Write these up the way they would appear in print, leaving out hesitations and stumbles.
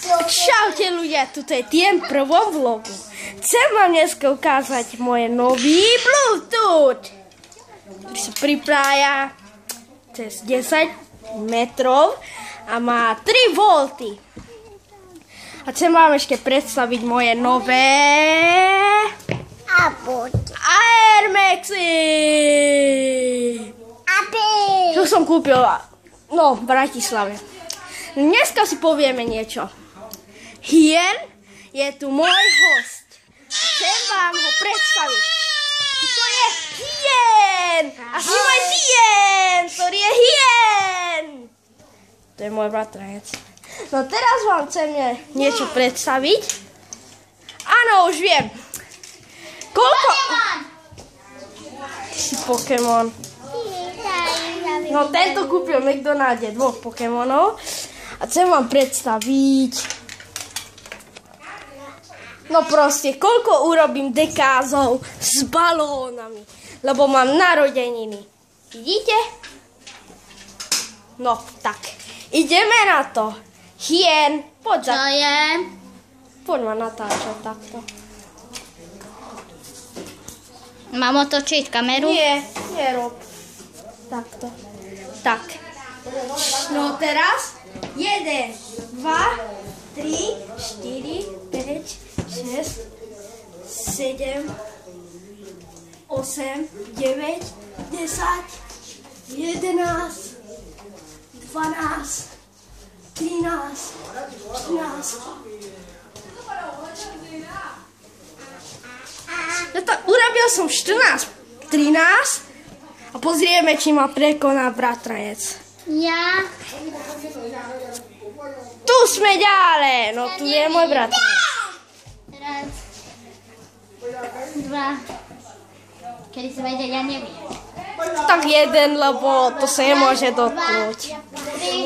Čaute ľudia, tu je tým prvom vlogu. Chcem vám dneska ukázať moje nový Bluetooth, ktorý sa pripája cez 10 metrov a má 3 volty. A chcem vám ešte predstaviť moje nové Air Maxy. Čo som kúpil v Bratislave. Dneska si povieme niečo. Hien je tu môj host. Chcem vám ho predstaviť. To je Hien. A si môj Hien, ktorý je Hien. To je môj bratranec. No teraz vám chcem niečo predstaviť. Áno, už viem. Koľko? Ty si Pokémon. No tento kúpil v McDonalde 2 Pokémonov. A chcem vám predstaviť, no proste, koľko urobím dekázov s balónami, lebo mám narodeniny. Vidíte? No, tak. Ideme na to. Hien, poď za... Čo je? Poď ma natáčať takto. Mám otočiť kameru? Nie, nerob. Takto. Tak. No teraz 1, 2, 3, 4, 5, 6, 7, 8, 9, 10, 11, 12, 13, 14. Urobil som 14, 13 a pozrieme, či ma prekoná bratranec. Ja. Tu sme ďalej, no tu je môj bratranec. Raz. 2. Kedy sa vejde, ja neviem. Tak 1, lebo to sa nemôže dotknúť.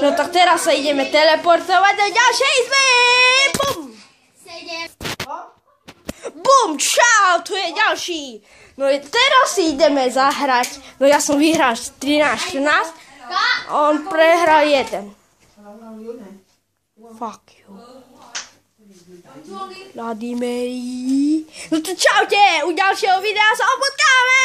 No tak teraz sa ideme teleportovať do ďalšej izby. Bum! 7. Bum, čau, tu je ďalší. No teraz si ideme zahrať. No ja som vyhral 13, 14 a on prehral 1. Fuck you. Vladimír. No to čaute, u ďalšieho videa sa opotkáme.